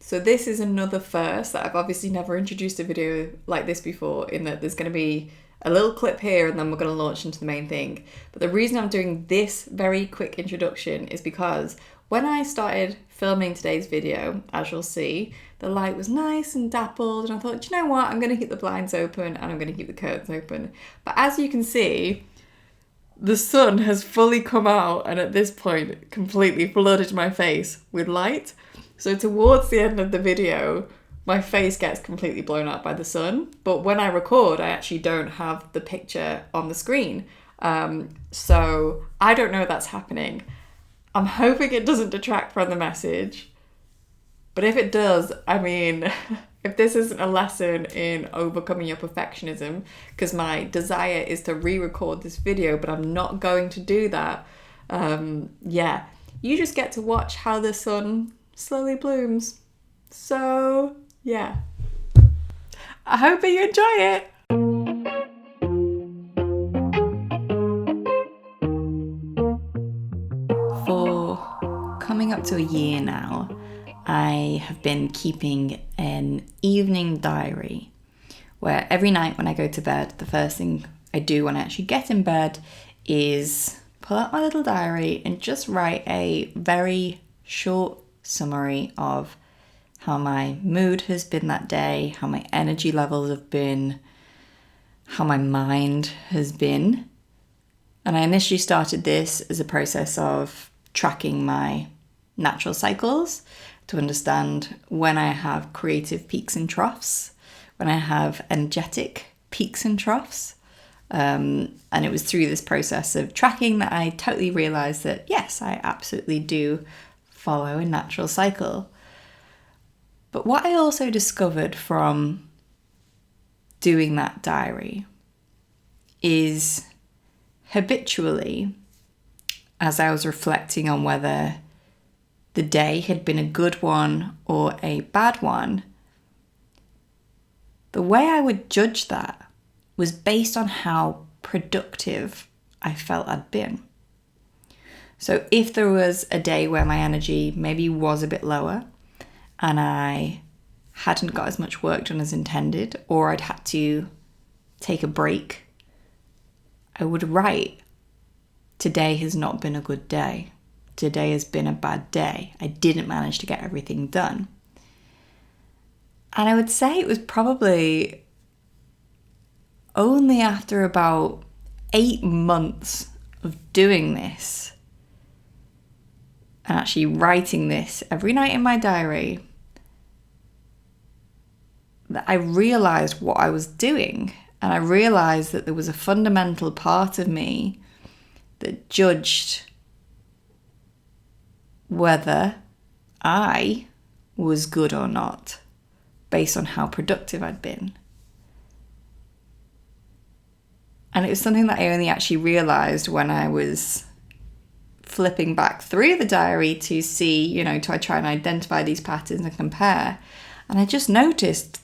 So this is another first that I've obviously never introduced a video like this before, in that there's going to be a little clip here and then we're going to launch into the main thing. But the reason I'm doing this very quick introduction is because when I started filming today's video, as you'll see, the light was nice and dappled, and I thought, do you know what, I'm going to keep the blinds open and I'm going to keep the curtains open. But as you can see, the sun has fully come out and at this point completely flooded my face with light. So towards the end of the video, my face gets completely blown out by the sun. But when I record, I actually don't have the picture on the screen. So I don't know that's happening. I'm hoping it doesn't detract from the message. But if it does, I mean, if this isn't a lesson in overcoming your perfectionism, because my desire is to re-record this video, but I'm not going to do that. You just get to watch how the sun slowly blooms. So, yeah. I hope you enjoy it. For coming up to a year now, I have been keeping an evening diary where every night when I go to bed, the first thing I do when I actually get in bed is pull out my little diary and just write a very short summary of how my mood has been that day, how my energy levels have been, how my mind has been. And I initially started this as a process of tracking my natural cycles to understand when I have creative peaks and troughs, when I have energetic peaks and troughs. And it was through this process of tracking that I totally realized that, yes, I absolutely do follow a natural cycle. But what I also discovered from doing that diary is habitually, as I was reflecting on whether the day had been a good one or a bad one, the way I would judge that was based on how productive I felt I'd been. So if there was a day where my energy maybe was a bit lower and I hadn't got as much work done as intended, or I'd had to take a break, I would write, today has not been a good day. Today has been a bad day. I didn't manage to get everything done. And I would say it was probably only after about 8 months of doing this and actually writing this every night in my diary that I realized what I was doing. And I realized that there was a fundamental part of me that judged whether I was good or not based on how productive I'd been. And it was something that I only actually realized when I was flipping back through the diary to see, to try and identify these patterns and compare. And I just noticed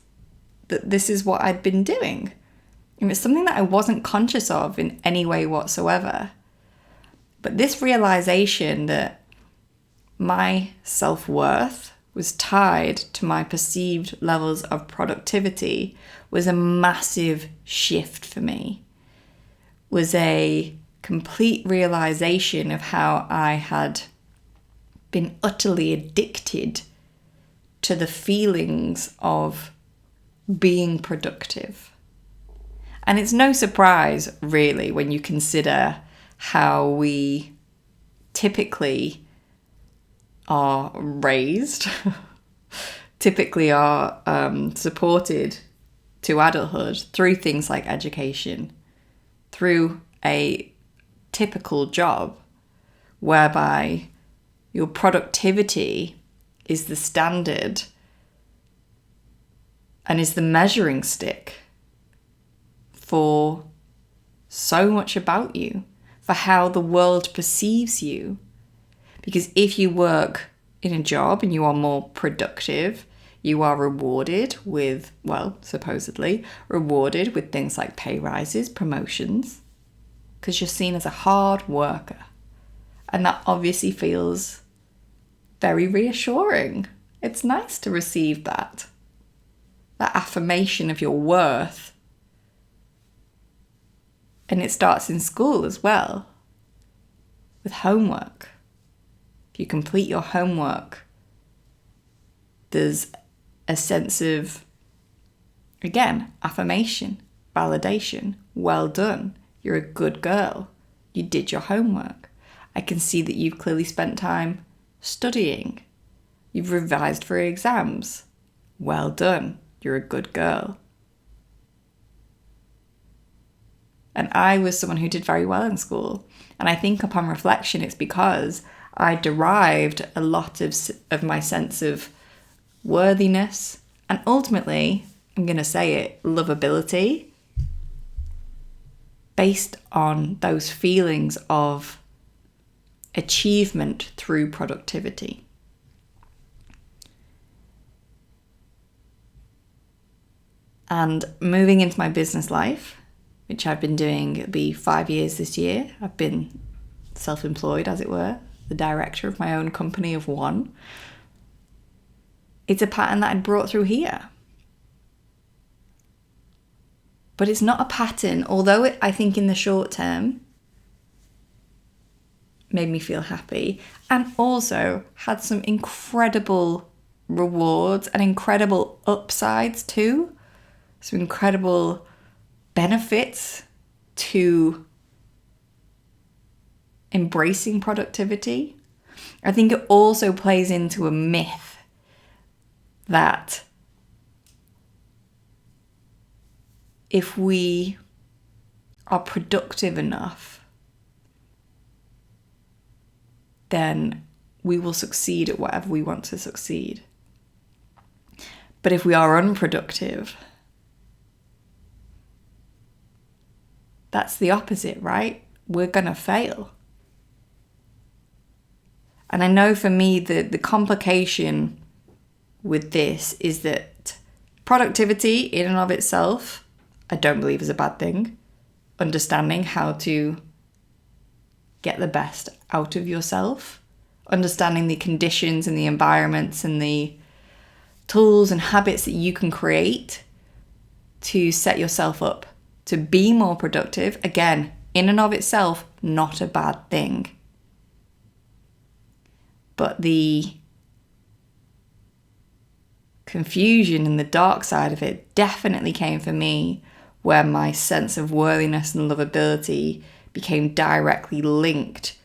that this is what I'd been doing. And it's something that I wasn't conscious of in any way whatsoever. But this realization that my self-worth was tied to my perceived levels of productivity was a massive shift for me. Was a complete realization of how I had been utterly addicted to the feelings of being productive. And it's no surprise, really, when you consider how we typically are raised, typically are supported to adulthood through things like education, through a typical job whereby your productivity is the standard and is the measuring stick for so much about you, for how the world perceives you. Because if you work in a job and you are more productive, you are rewarded with, supposedly rewarded with things like pay rises, promotions, because you're seen as a hard worker. And that obviously feels very reassuring It's nice to receive that affirmation of your worth. And it starts in school as well, with homework. If you complete your homework, there's a sense of, again, affirmation, validation. Well done. You're a good girl. You did your homework. I can see that you've clearly spent time studying. You've revised for exams. Well done. You're a good girl. And I was someone who did very well in school. And I think upon reflection, it's because I derived a lot of my sense of worthiness and ultimately, I'm going to say it, lovability, based on those feelings of achievement through productivity. And moving into my business life, which I've been doing, it'll be 5 years this year. I've been self-employed, as it were, the director of my own company of one. It's a pattern that I'd brought through here. But it's not a pattern, although I think in the short term made me feel happy and also had some incredible rewards and incredible upsides too. Some incredible benefits to embracing productivity. I think it also plays into a myth that if we are productive enough, then we will succeed at whatever we want to succeed. But if we are unproductive, that's the opposite, right? We're going to fail. And I know for me, the complication with this is that productivity in and of itself, I don't believe is a bad thing. Understanding how to get the best out of yourself, understanding the conditions and the environments and the tools and habits that you can create to set yourself up to be more productive, again, in and of itself, not a bad thing. But the confusion and the dark side of it definitely came for me where my sense of worthiness and lovability became directly linked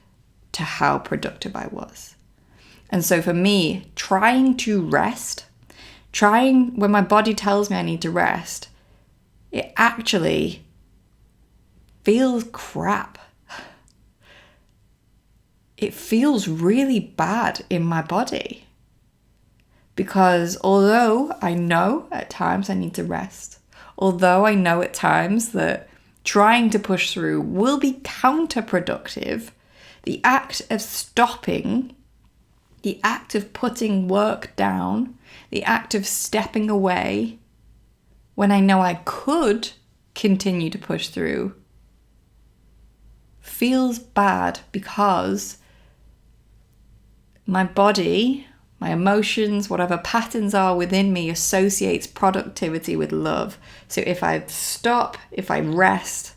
to how productive I was. And so for me, trying to rest, when my body tells me I need to rest, it actually feels crap. It feels really bad in my body. Because although I know at times I need to rest, although I know at times that trying to push through will be counterproductive, the act of stopping, the act of putting work down, the act of stepping away when I know I could continue to push through feels bad because my body, my emotions, whatever patterns are within me associates productivity with love. So if I stop, if I rest,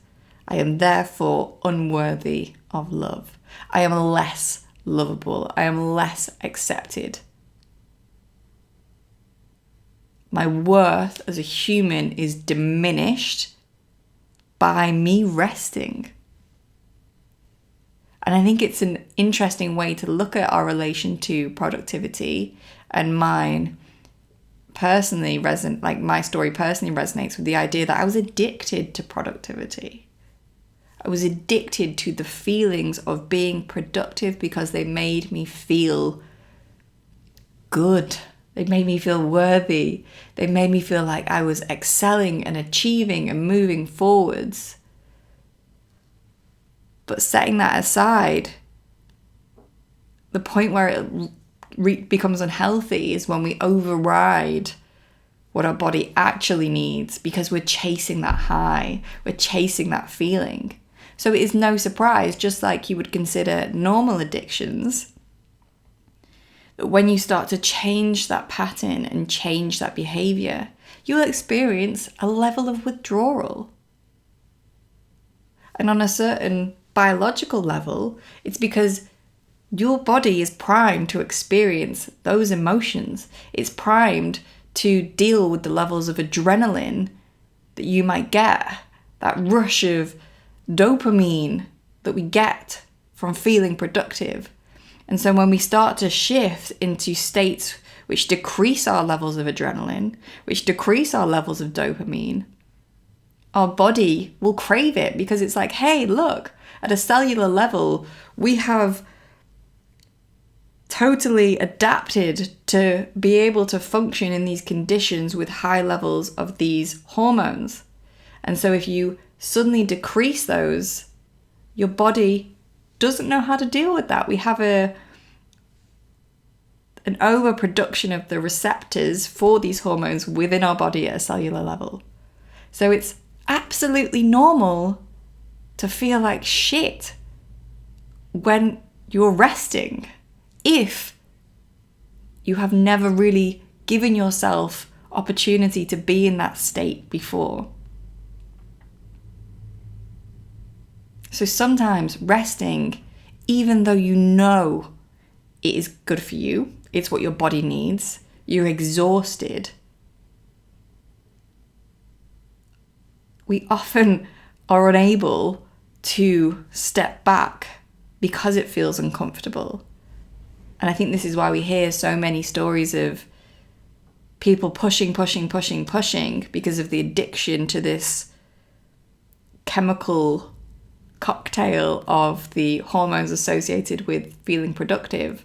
I am therefore unworthy of love. I am less lovable. I am less accepted. My worth as a human is diminished by me resting. And I think it's an interesting way to look at our relation to productivity, and mine personally my story personally resonates with the idea that I was addicted to productivity. I was addicted to the feelings of being productive because they made me feel good. They made me feel worthy. They made me feel like I was excelling and achieving and moving forwards. But setting that aside, the point where it becomes unhealthy is when we override what our body actually needs because we're chasing that high, we're chasing that feeling. So it is no surprise, just like you would consider normal addictions, when you start to change that pattern and change that behavior, you'll experience a level of withdrawal. And on a certain biological level, it's because your body is primed to experience those emotions. It's primed to deal with the levels of adrenaline that you might get, that rush of dopamine that we get from feeling productive. And so when we start to shift into states which decrease our levels of adrenaline, which decrease our levels of dopamine, our body will crave it, because it's like, hey, look, at a cellular level, we have totally adapted to be able to function in these conditions with high levels of these hormones. And so if you suddenly decrease those, your body doesn't know how to deal with that. We have an overproduction of the receptors for these hormones within our body at a cellular level. So it's absolutely normal to feel like shit when you're resting, if you have never really given yourself opportunity to be in that state before. So sometimes resting, even though you know it is good for you, it's what your body needs, you're exhausted, we often are unable to step back because it feels uncomfortable. And I think this is why we hear so many stories of people pushing because of the addiction to this chemical cocktail of the hormones associated with feeling productive.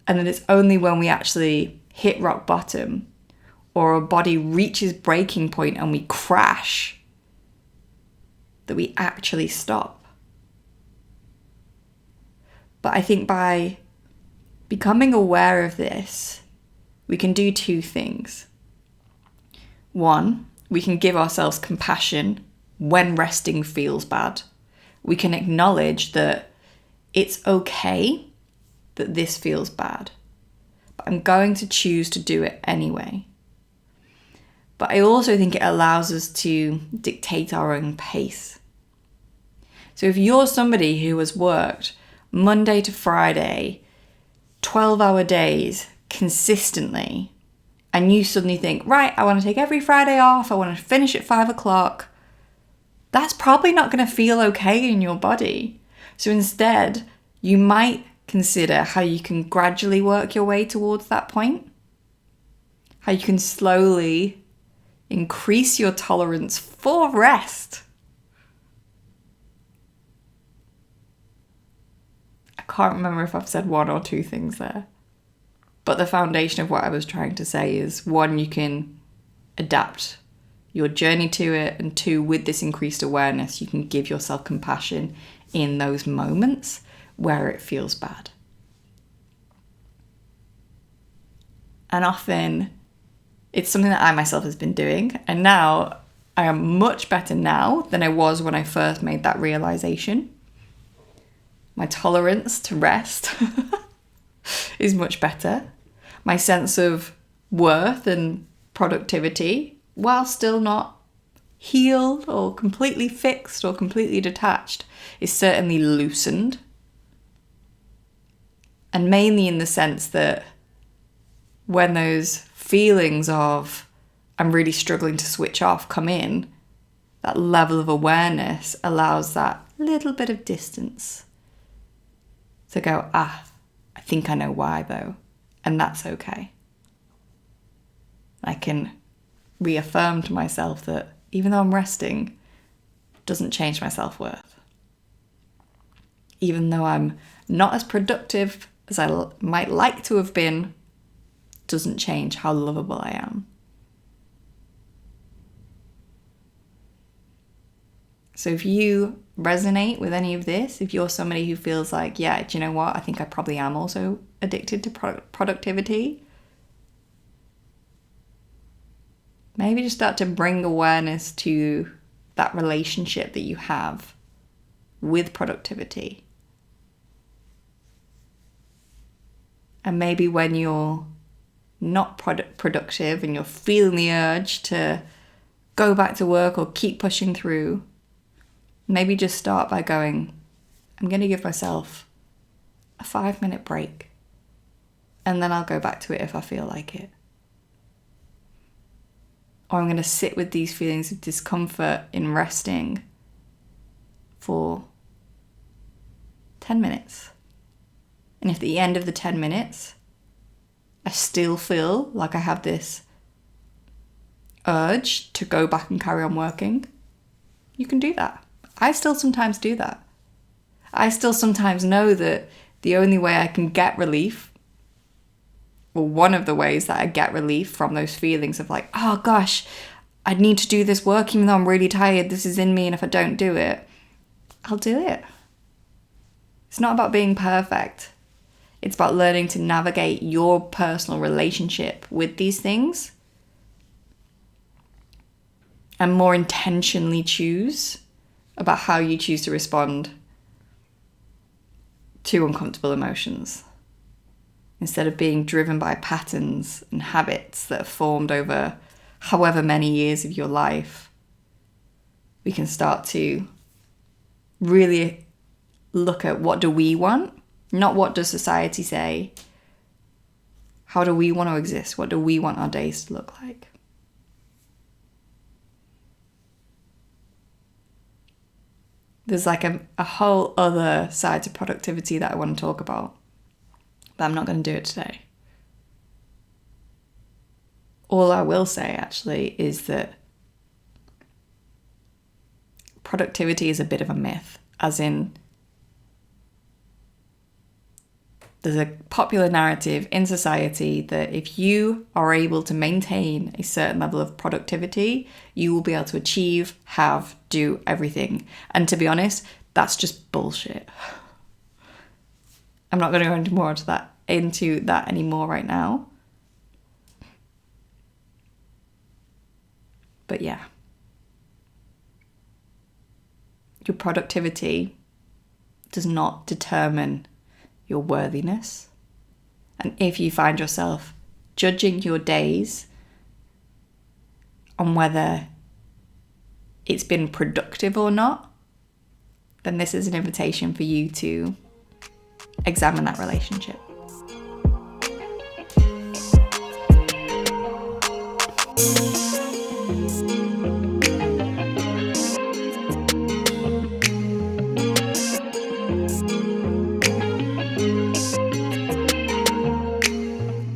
And then it's only when we actually hit rock bottom or our body reaches breaking point and we crash that we actually stop. But I think by becoming aware of this, we can do two things. One, we can give ourselves compassion when resting feels bad. We can acknowledge that it's okay that this feels bad, but I'm going to choose to do it anyway. But I also think it allows us to dictate our own pace. So if you're somebody who has worked Monday to Friday, 12-hour days consistently, and you suddenly think, right, I want to take every Friday off, I want to finish at 5 o'clock, that's probably not going to feel okay in your body. So instead, you might consider how you can gradually work your way towards that point, how you can slowly increase your tolerance for rest. I can't remember if I've said one or two things there. But the foundation of what I was trying to say is, one, you can adapt your journey to it, and two, with this increased awareness, you can give yourself compassion in those moments where it feels bad. And often it's something that I myself has been doing, and now I am much better now than I was when I first made that realization. My tolerance to rest is much better. My sense of worth and productivity, while still not healed or completely fixed or completely detached, is certainly loosened. And mainly in the sense that when those feelings of I'm really struggling to switch off come in, that level of awareness allows that little bit of distance to go, I think I know why though, and that's okay. I can reaffirm to myself that even though I'm resting, it doesn't change my self-worth. Even though I'm not as productive as I might like to have been, doesn't change how lovable I am. So if you resonate with any of this, if you're somebody who feels like, yeah, do you know what? I think I probably am also addicted to productivity. Maybe just start to bring awareness to that relationship that you have with productivity. And maybe when you're not productive and you're feeling the urge to go back to work or keep pushing through, maybe just start by going, I'm going to give myself a 5-minute break. And then I'll go back to it if I feel like it. Or I'm going to sit with these feelings of discomfort in resting for 10 minutes. And if at the end of the 10 minutes, I still feel like I have this urge to go back and carry on working, you can do that. I still sometimes do that. I still sometimes know that the only way I can get relief, or one of the ways that I get relief from those feelings of like, oh gosh, I need to do this work even though I'm really tired, this is in me, and if I don't do it, I'll do it. It's not about being perfect. It's about learning to navigate your personal relationship with these things and more intentionally choose about how you choose to respond to uncomfortable emotions, instead of being driven by patterns and habits that have formed over however many years of your life. We can start to really look at what do we want, not what does society say. How do we want to exist? What do we want our days to look like? There's like a whole other side to productivity that I want to talk about, but I'm not going to do it today. All I will say actually is that productivity is a bit of a myth, as in there's a popular narrative in society that if you are able to maintain a certain level of productivity, you will be able to achieve, have, do everything. And to be honest, that's just bullshit. I'm not going to go into that anymore right now. But yeah. Your productivity does not determine your worthiness. And if you find yourself judging your days on whether it's been productive or not, then this is an invitation for you to examine that relationship.